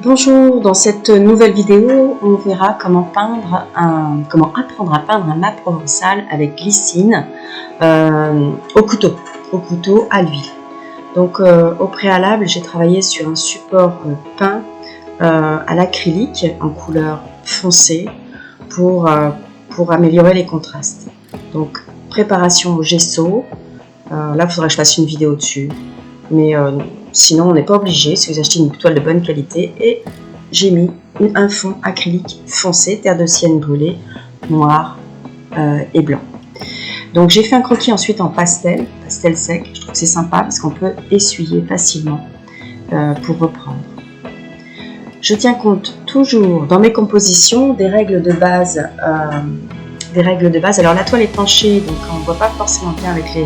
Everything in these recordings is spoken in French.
Bonjour, dans cette nouvelle vidéo, on verra comment apprendre à peindre un mat provençal avec glycine au couteau à l'huile. Donc au préalable, j'ai travaillé sur un support peint à l'acrylique en couleur foncée pour améliorer les contrastes. Donc préparation au gesso, là il faudra que je fasse une vidéo dessus, mais sinon on n'est pas obligé si vous achetez une toile de bonne qualité. Et j'ai mis un fond acrylique foncé, terre de sienne brûlée, noir et blanc. Donc j'ai fait un croquis ensuite en pastel sec. Je trouve que c'est sympa parce qu'on peut essuyer facilement pour reprendre. Je tiens compte toujours dans mes compositions des règles de base. Alors la toile est penchée, donc on ne voit pas forcément bien avec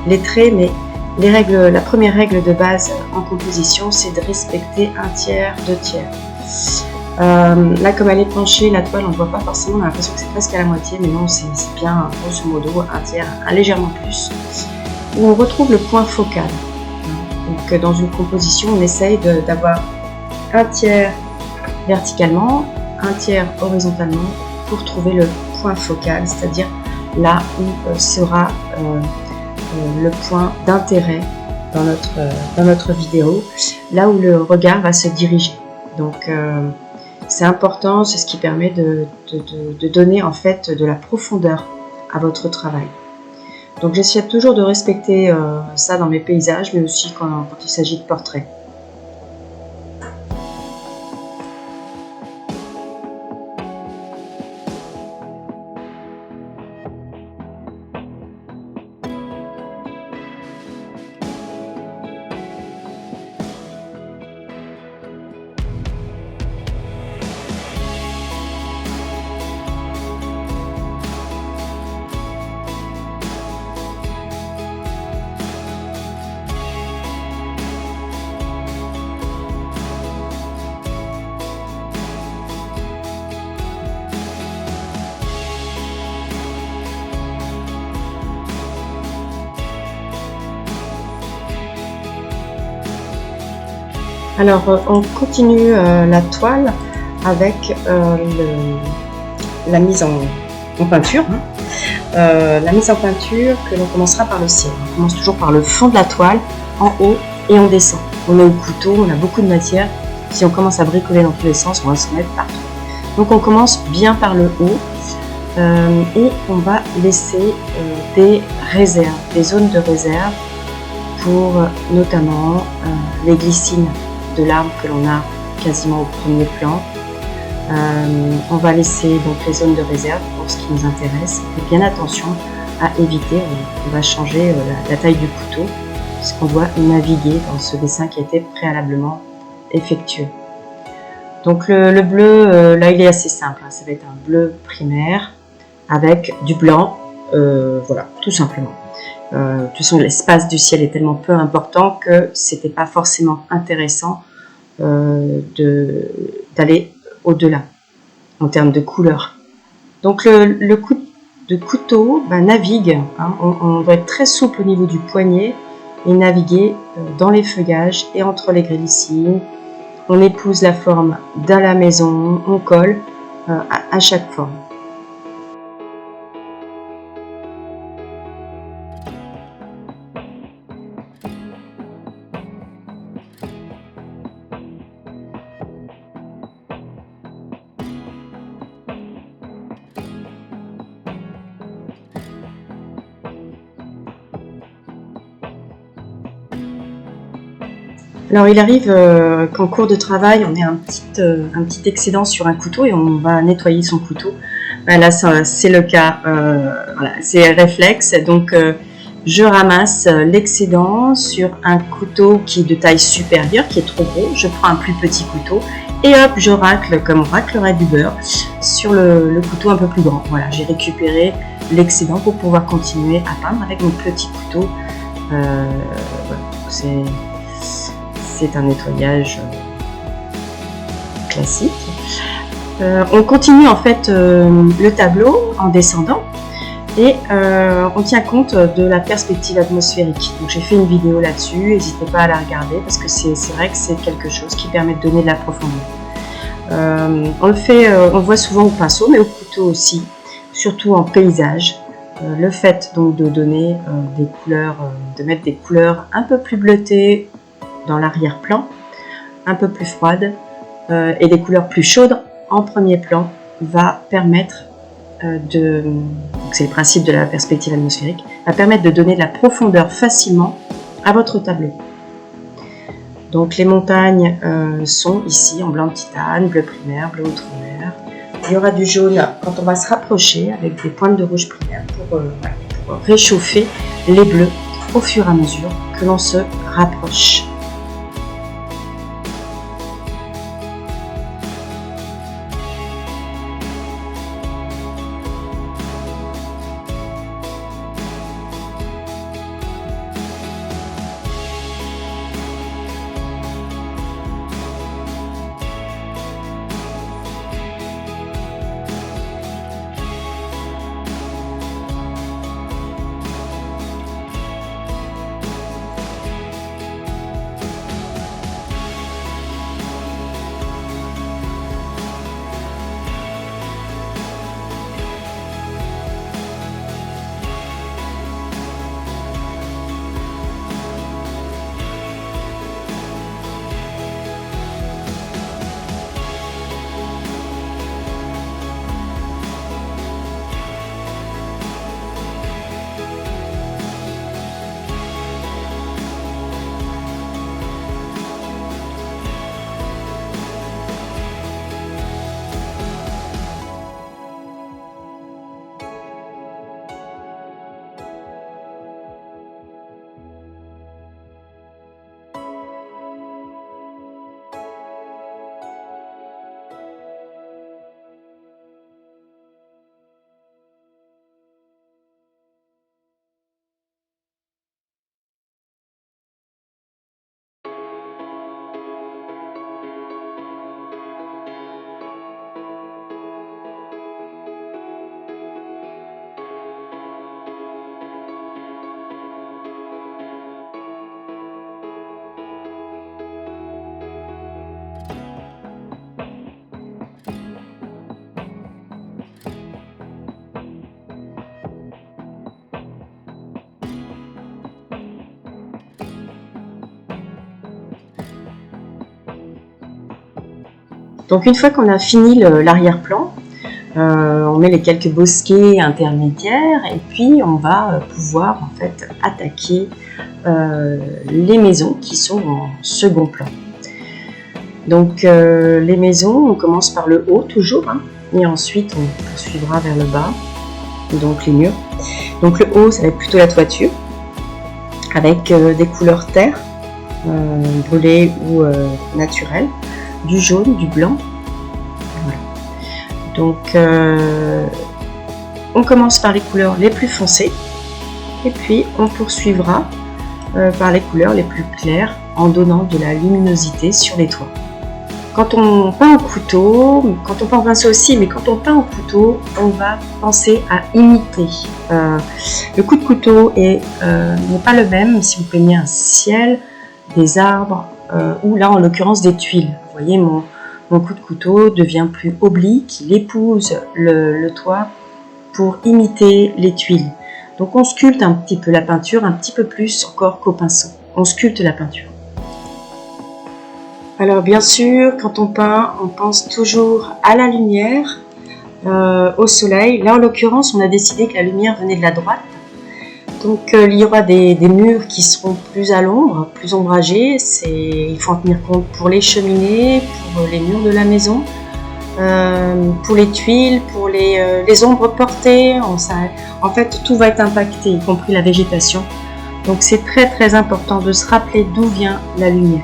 les traits, mais la première règle de base en composition, c'est de respecter 1/3, 2/3. Là, comme elle est penchée, la toile, on ne voit pas forcément, on a l'impression que c'est presque à la moitié, mais non, c'est bien, grosso modo, 1/3, légèrement plus, où on retrouve le point focal. Donc, dans une composition, on essaye d'avoir 1/3 verticalement, 1/3 horizontalement, pour trouver le point focal, c'est-à-dire là où sera le point d'intérêt dans notre vidéo, là où le regard va se diriger. Donc c'est important, c'est ce qui permet de donner en fait de la profondeur à votre travail. Donc j'essaie toujours de respecter ça dans mes paysages, mais aussi quand il s'agit de portraits. Alors on continue la toile avec la mise en peinture. La mise en peinture que l'on commencera par le ciel. On commence toujours par le fond de la toile, en haut, et on descend. On est au couteau, on a beaucoup de matière. Si on commence à bricoler dans tous les sens, on va se mettre partout. Donc on commence bien par le haut et on va laisser des réserves, des zones de réserve pour notamment les glycines de l'arbre que l'on a quasiment au premier plan. On va laisser donc les zones de réserve pour ce qui nous intéresse. Et bien attention à éviter, on va changer la taille du couteau puisqu'on doit naviguer dans ce dessin qui a été préalablement effectué. Donc le bleu, là il est assez simple, ça va être un bleu primaire avec du blanc, voilà, tout simplement. De toute façon, l'espace du ciel est tellement peu important que c'était pas forcément intéressant d'aller au-delà en termes de couleur. Donc le coup de couteau navigue, hein, on doit être très souple au niveau du poignet et naviguer dans les feuillages et entre les glycines. On épouse la forme de la maison, on colle à chaque forme. Alors il arrive qu'en cours de travail, on ait un petit excédent sur un couteau et on va nettoyer son couteau. Là c'est le cas, voilà, c'est réflexe. Donc je ramasse l'excédent sur un couteau qui est de taille supérieure, qui est trop gros. Je prends un plus petit couteau et hop, je racle comme on raclerait du beurre sur le couteau un peu plus grand. Voilà, j'ai récupéré l'excédent pour pouvoir continuer à peindre avec mon petit couteau. Voilà, c'est un nettoyage classique. On continue en fait le tableau en descendant et on tient compte de la perspective atmosphérique. Donc j'ai fait une vidéo là-dessus, n'hésitez pas à la regarder parce que c'est vrai que c'est quelque chose qui permet de donner de la profondeur. On le voit souvent au pinceau, mais au couteau aussi, surtout en paysage. Le fait donc de donner des couleurs, de mettre des couleurs un peu plus bleutées dans l'arrière-plan, un peu plus froides, et des couleurs plus chaudes en premier plan, va permettre c'est le principe de la perspective atmosphérique, va permettre de donner de la profondeur facilement à votre tableau. Donc les montagnes sont ici en blanc de titane, bleu primaire, bleu outre-mer. Il y aura du jaune quand on va se rapprocher avec des pointes de rouge primaire pour réchauffer les bleus au fur et à mesure que l'on se rapproche. Donc une fois qu'on a fini l'arrière-plan, on met les quelques bosquets intermédiaires et puis on va pouvoir en fait attaquer les maisons qui sont en second plan. Donc les maisons, on commence par le haut toujours, hein, et ensuite on poursuivra vers le bas, donc les murs. Donc le haut, ça va être plutôt la toiture, avec des couleurs terre, brûlées ou naturelles, du jaune, du blanc. Voilà. Donc on commence par les couleurs les plus foncées, et puis on poursuivra par les couleurs les plus claires en donnant de la luminosité sur les toits. Quand on peint au couteau, quand on peint au pinceau aussi, mais quand on peint au couteau, on va penser à imiter. Le coup de couteau n'est pas le même si vous peignez un ciel, des arbres, ou là en l'occurrence des tuiles. Vous voyez, mon coup de couteau devient plus oblique, il épouse le toit pour imiter les tuiles. Donc on sculpte un petit peu la peinture, un petit peu plus encore qu'au pinceau. On sculpte la peinture. Alors bien sûr, quand on peint, on pense toujours à la lumière, au soleil. Là en l'occurrence, on a décidé que la lumière venait de la droite. Donc il y aura des murs qui seront plus à l'ombre, plus ombragés. Il faut en tenir compte pour les cheminées, pour les murs de la maison, pour les tuiles, pour les ombres portées. En fait, tout va être impacté, y compris la végétation. Donc c'est très très important de se rappeler d'où vient la lumière.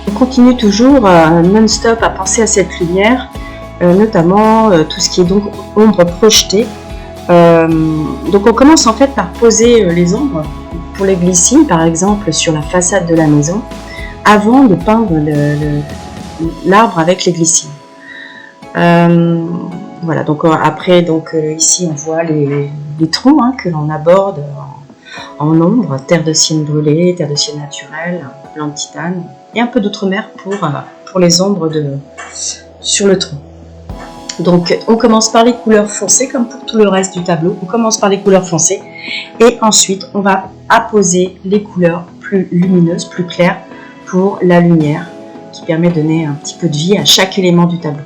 On continue toujours non-stop à penser à cette lumière, notamment tout ce qui est donc ombre projetée. Donc on commence en fait par poser les ombres pour les glycines par exemple sur la façade de la maison avant de peindre l'arbre avec les glycines. Voilà, donc après ici on voit les troncs que l'on aborde en ombre, terre de cygne brûlée, terre de cygne naturelle, blanc de titane et un peu d'outre-mer pour les ombres sur le tronc. Donc on commence par les couleurs foncées comme pour tout le reste du tableau. On commence par les couleurs foncées et ensuite on va apposer les couleurs plus lumineuses, plus claires pour la lumière qui permet de donner un petit peu de vie à chaque élément du tableau.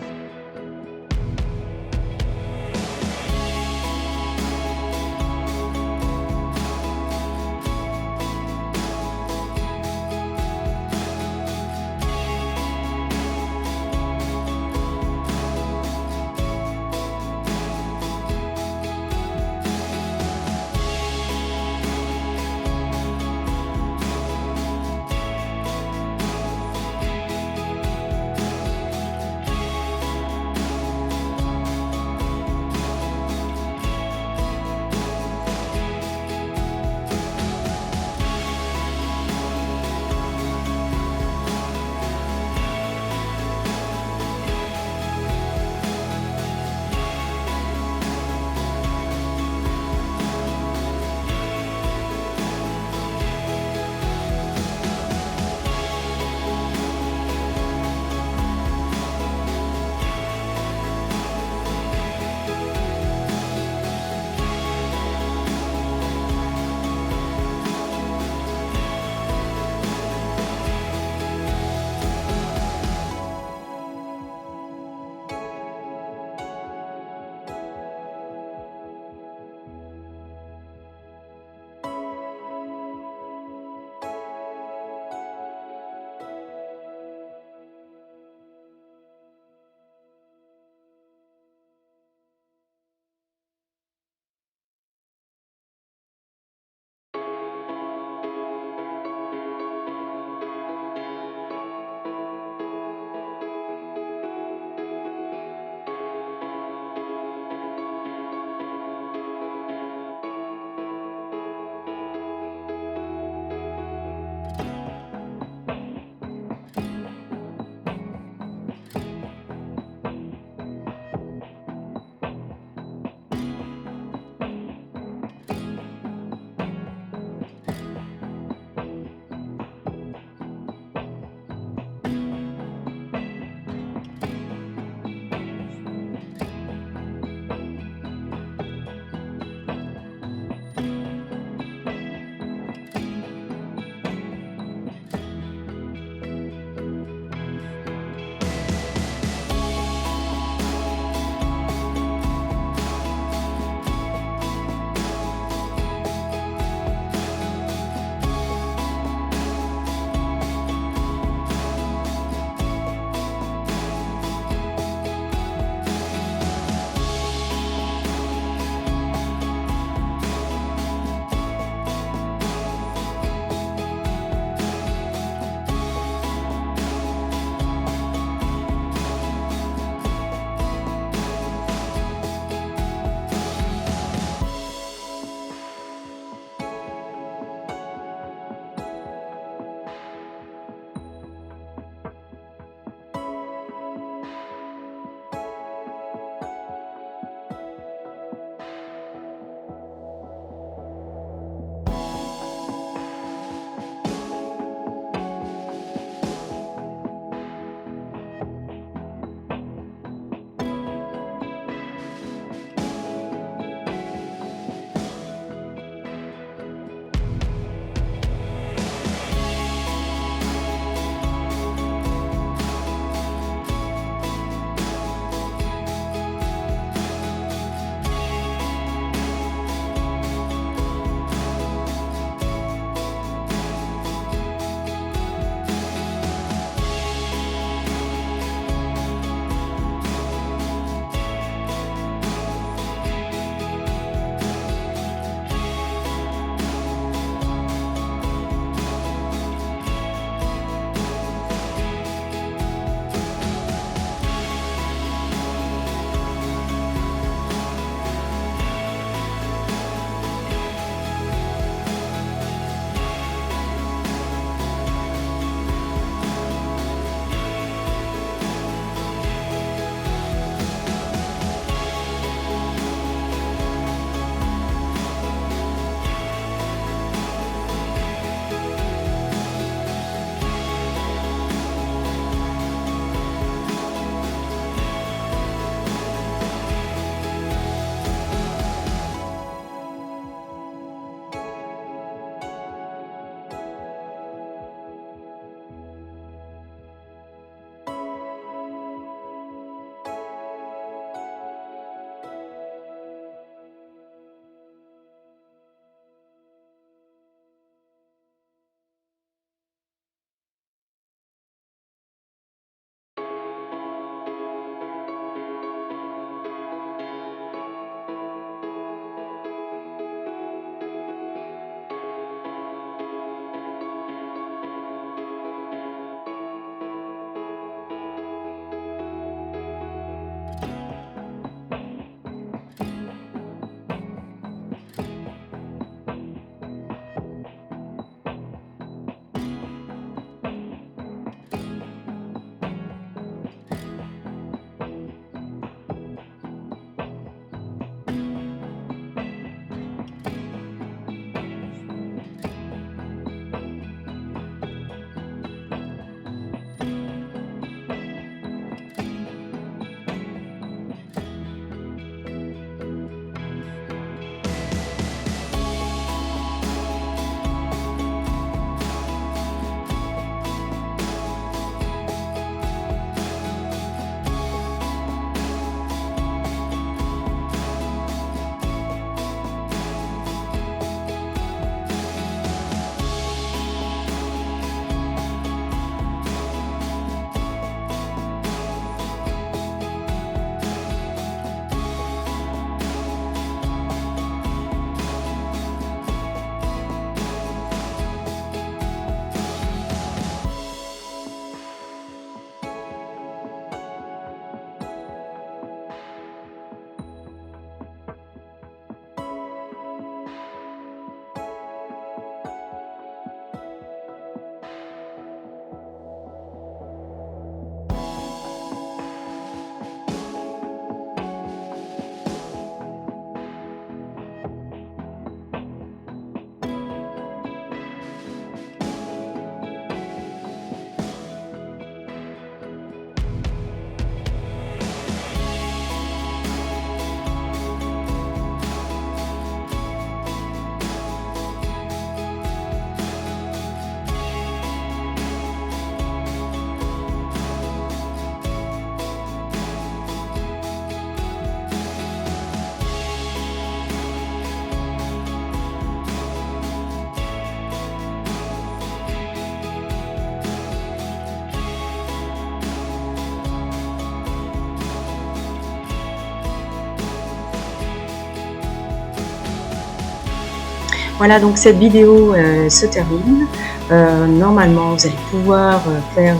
Voilà, donc cette vidéo se termine. Normalement, vous allez pouvoir faire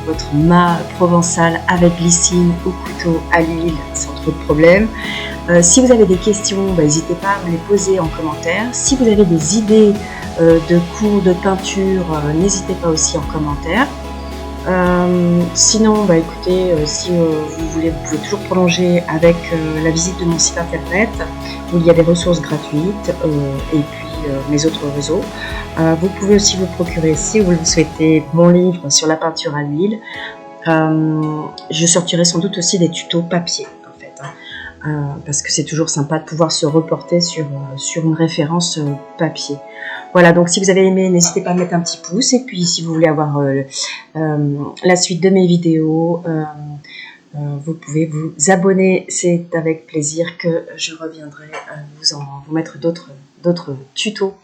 votre mât provençal avec glycine au couteau à l'huile sans trop de problème. Si vous avez des questions, n'hésitez pas à me les poser en commentaire. Si vous avez des idées de cours de peinture, n'hésitez pas aussi en commentaire. Sinon, écoutez, si vous voulez, vous pouvez toujours prolonger avec la visite de mon site internet où il y a des ressources gratuites et puis mes autres réseaux. Vous pouvez aussi vous procurer, si vous le souhaitez, mon livre sur la peinture à l'huile. Je sortirai sans doute aussi des tutos papier en fait, parce que c'est toujours sympa de pouvoir se reporter sur une référence papier. Voilà, donc si vous avez aimé, n'hésitez pas à mettre un petit pouce. Et puis si vous voulez avoir la suite de mes vidéos, vous pouvez vous abonner. C'est avec plaisir que je reviendrai vous mettre d'autres tutos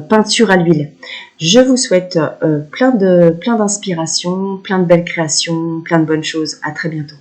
peinture à l'huile. Je vous souhaite plein d'inspiration, plein de belles créations, plein de bonnes choses. À très bientôt.